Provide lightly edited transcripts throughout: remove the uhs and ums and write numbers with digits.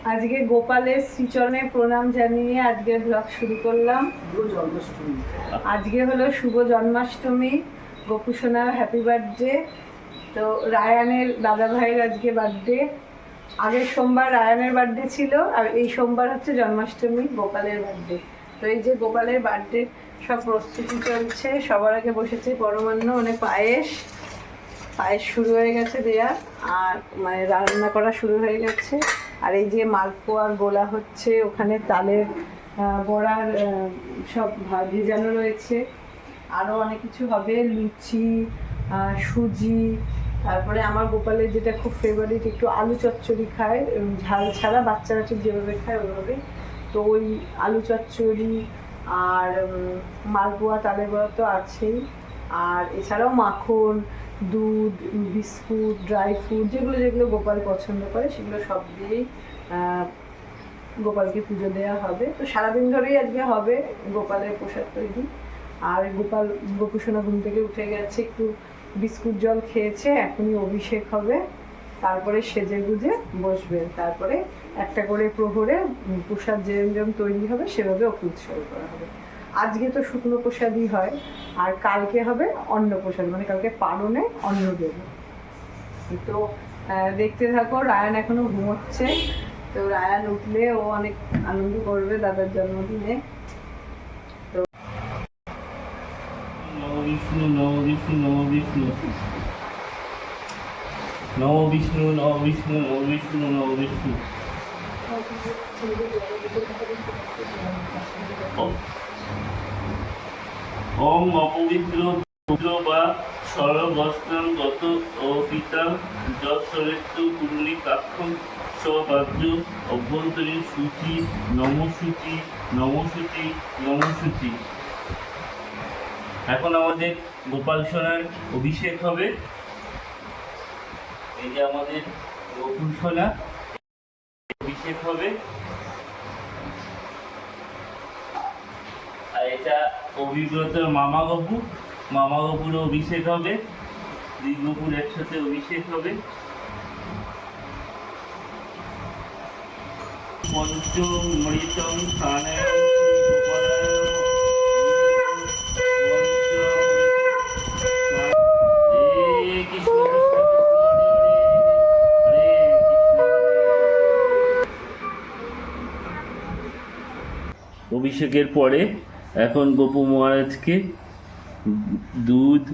আজকে গোপালের শ্রীচরণে প্রণাম জানিয়ে আজকে ব্লগ শুরু করলাম। আজকে হলো শুভ জন্মাষ্টমী, গোপু সোনার হ্যাপি বার্থডে। তো রায়ানের দাদা ভাইয়ের আজকে বার্থডে। আগের সোমবার রায়ানের বার্থডে ছিল, আর এই সোমবার হচ্ছে জন্মাষ্টমী, গোপালের বার্থডে। তো এই যে গোপালের বার্থডে সব প্রস্তুতি চলছে। সবার আগে বসেছে পরমান্ন, মানে পায়েস শুরু হয়ে গেছে দেয়া, আর মানে রান্না করা শুরু হয়ে গেছে। আর এই যে মালপোয়ার গোলা হচ্ছে, ওখানে তালের বড়ার সব ভেজানো রয়েছে। আরও অনেক কিছু হবে, লুচি, সুজি, তারপরে আমার গোপালের যেটা খুব ফেভারিট, একটু আলু চচ্চড়ি খায়, ঝাল ছাড়া, বাচ্চারা ঠিক যেভাবে খায় ওইভাবে। তো ওই আলু চচ্চড়ি আর মালপোয়া, তালের বড়া তো আছেই। আর এছাড়াও মাখন, দুধ, বিস্কুট, ড্রাই ফ্রুট, যেগুলো যেগুলো গোপাল পছন্দ করে সেগুলো সব দিয়েই গোপালকে পুজো দেওয়া হবে। তো সারাদিন ধরেই আজকে হবে গোপালের প্রসাদ তৈরি। আর গোপু সোনা ঘুম থেকে উঠে গেছে, একটু বিস্কুট জল খেয়েছে, এখনই অভিষেক হবে, তারপরে সেজে গুজে বসবে। তারপরে একটা করে প্রহরে প্রসাদ যেরকম তৈরি হবে সেভাবে ওকে উৎসর্গ করা হবে। আজকে তো শুকনো প্রসাদই হয়, আর কালকে হবে অন্ন প্রসাদ, মানে কালকে পালনে অন্ন দেবে। তো দেখতে থাকো। রায়ান এখনো ঘুমোচ্ছে, তো রায়ান উঠলে ও অনেক আনন্দ করবে দাদার জন্মদিনে। তো নম বিষ্ণু নম বিষ্ণু নম বিষ্ণু নম বিষ্ণু নম বিষ্ণু নম বিষ্ণু নম বিষ্ণু। ওম অপবিত্র পুত্র বা সর্বস্থান গত ও পিতা যৎসরেত্তু কুণ্ডলী কাক্ষম স্বপাদ্য অভ্যন্তরীণ সূচি নমসূচি নমসূচি নমসূচি। এখন আমাদের গোপাল সোনার অভিষেক হবে। এই যে আমাদের গোকুল সোনা অভিষেক হবে, আর এটা অভিব্রত মামা গপুর অভিষেক হবে, দুই গপুর একসাথে অভিষেক হবে। পঞ্চম মৃতম স্থানায় অভিষেকের পরে এখন গোপু মহারাজকে দুধ,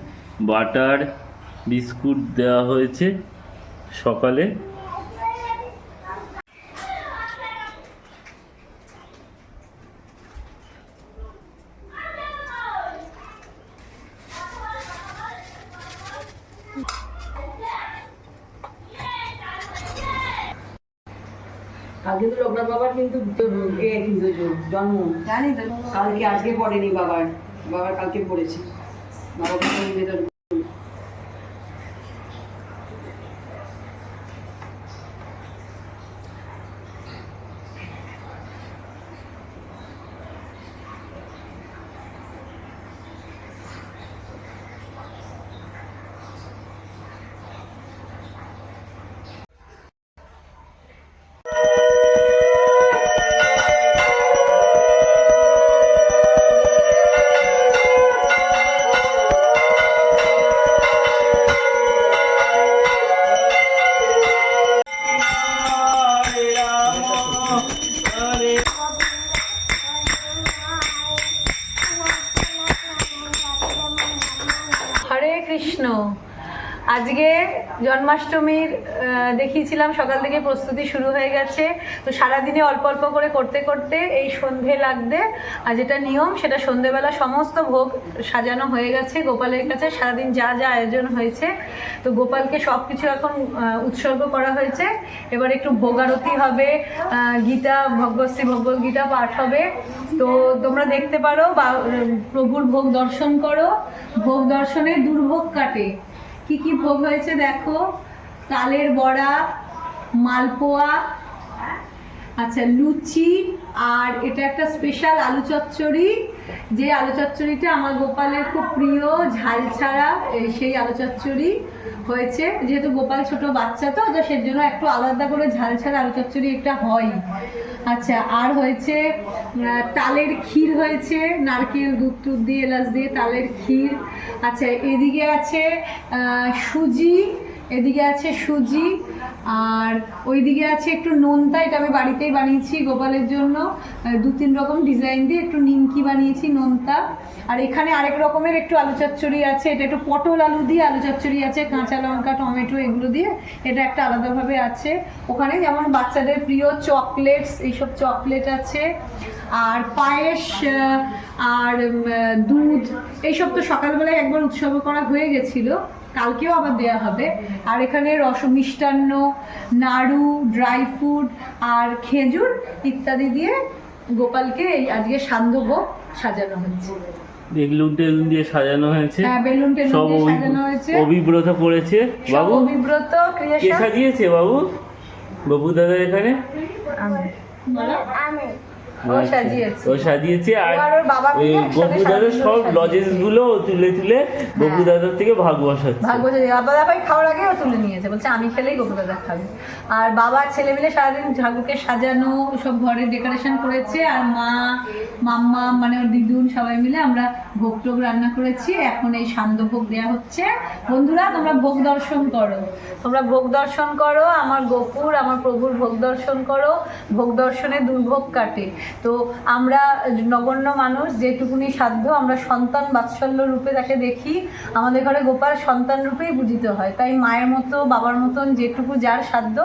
বাটার, বিস্কুট দেওয়া হয়েছে সকালে। কালকে তো লোকনাথ বাবার কিন্তু জন্ম, জানি তো। কালকে আজকে পড়েনি বাবার কালকে পড়েছে। বাবাকে নিবেদন হরে কৃষ্ণ। আজকে জন্মাষ্টমীর দেখিয়েছিলাম, সকাল থেকে প্রস্তুতি শুরু হয়ে গেছে। তো সারাদিনে অল্প অল্প করে করতে করতে এই সন্ধে লাগবে। আর যেটা নিয়ম, সেটা সন্ধেবেলা সমস্ত ভোগ সাজানো হয়ে গেছে গোপালের কাছে। সারাদিন যা যা আয়োজন হয়েছে, তো গোপালকে সব কিছু এখন উৎসর্গ করা হয়েছে। এবার একটু ভোগারতি হবে, গীতা, ভগবতী ভগবদ্গীতা পাঠ হবে। তো তোমরা দেখতে পারো বা প্রভুর ভোগ দর্শন করো। ভোগ দর্শনে দুর্ভোগ কাটে। কি কি ভোগ হয়েছে দেখো, তালের বড়া, মালপোয়া, আচ্ছা লুচি, আর এটা একটা স্পেশাল আলু চচ্চড়ি, যে আলু চচ্চড়িটা আমার গোপালের খুব প্রিয়, ঝাল ছাড়া সেই আলু চচ্চড়ি। হয়েছে, যেহেতু গোপাল ছোট বাচ্চা তো সেজন্য একটু আলাদা করে ঝাল ছাড় আলু চচ্চড়ি একটা হয়। আচ্ছা, আর হয়েছে তালের ক্ষীর হয়েছে, নারকেল দুধ টুধ দিয়ে এলাচ দিয়ে তালের ক্ষীর। আচ্ছা, এদিকে আছে সুজি, এদিকে আছে সুজি, আর ওইদিকে আছে একটু নোনতা, এটা আমি বাড়িতেই বানিয়েছি গোপালের জন্য, 2-3 রকম ডিজাইন দিয়ে একটু নিমকি বানিয়েছি নোনতা। আর এখানে আরেক রকমের একটু আলু চচ্চড়ি আছে, এটা একটু পটল আলু দিয়ে আলু চচ্চড়ি আছে, কাঁচা লঙ্কা টমেটো এগুলো দিয়ে, এটা একটা আলাদাভাবে আছে। ওখানে যেমন বাচ্চাদের প্রিয় চকলেটস, এইসব চকলেট আছে, আর পায়েস আর দুধ, এইসব তো সকালবেলায় একবার উৎসর্গ করা হয়ে গেছিলো, কালকেও আবার দেয়া হবে। আর এখানে মিষ্টান্ন, নাড়ু, ড্রাই ফ্রুট আর খেজুর ইত্যাদি দিয়ে গোপালকে এই আজকে সান্ধ্যভোগ সাজানো হচ্ছে। বেলুন টেলুন দিয়ে সাজানো হয়েছে, হ্যাঁ বেলুন টেলুন সব দিয়ে সাজানো হয়েছে, অভিব্রত করেছে বাবু। অভিব্রত কে ক্রিয়েশন। সাজিয়েছে বাবু? বাবু দাদা এখানে ও সাজিয়েছে, ও সাজিয়েছে। আর ও আর ওর বাবা মিলে একসাথে ববু দাদার সব সাজিয়েছে। লজেন্স গুলো তুলে তুলে ববু দাদার থেকে ভাগ বসাচ্ছে। ভাগ্য যে বাবা দাদাই খাওয়ার আগেও তুলে নিয়েছে, বলছে আমি খেলেই গোপু দাদা খাবে। আর বাবা ছেলে মিলে সারাদিন ঠাকুরকে সাজানো সব ঘরে ডেকোরেশন করেছে, আর মা মাম্মা মানে ওর দিদুন সবাই মিলে আমরা ভোগ টোগ রান্না করেছি। এখন এই সান্ধ্যভোগ দেওয়া হচ্ছে। বন্ধুরা তোমরা ভোগ দর্শন করো, তোমরা ভোগ দর্শন করো, আমার গোপুর আমার প্রভুর ভোগ দর্শন করো। ভোগ দর্শনে দুর্ভোগ কাটে। তো আমরা নগণ্য মানুষ, যেটুকুনি সাধ্য আমরা সন্তান বাৎসল্য রূপে তাকে দেখি। আমাদের ঘরে গোপাল সন্তান রূপেই পূজিত হয়, তাই মায়ের মতো বাবার মতন যেটুকু যার সাধ্য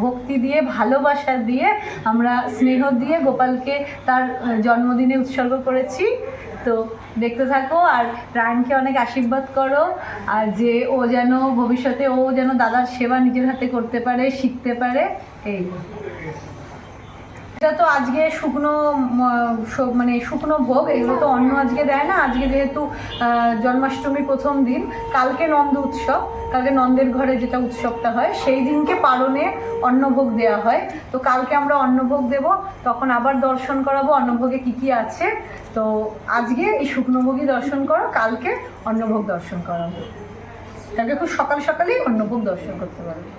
ভক্তি দিয়ে ভালোবাসা দিয়ে আমরা স্নেহ দিয়ে গোপালকে তার জন্মদিনে উৎসর্গ করেছি। তো দেখতে থাকো আর রায়নকে অনেক আশীর্বাদ করো, আর যে ও যেন ভবিষ্যতে ও যেন দাদার সেবা নিজের হাতে করতে পারে, শিখতে পারে। এই এটা তো আজকে শুকনো মানে শুকনো ভোগ, এগুলো তো অন্ন আজকে দেয় না। আজকে যেহেতু জন্মাষ্টমীর প্রথম দিন, কালকে নন্দ উৎসব, কালকে নন্দের ঘরে যেটা উৎসবটা হয় সেই দিনকে পালনে অন্নভোগ দেওয়া হয়। তো কালকে আমরা অন্নভোগ দেব, তখন আবার দর্শন করাবো অন্নভোগে কী কী আছে। তো আজকে এই শুকনো ভোগই দর্শন করো, কালকে অন্নভোগ দর্শন করাবো। কালকে খুব সকাল সকালেই অন্নভোগ দর্শন করতে পারবে।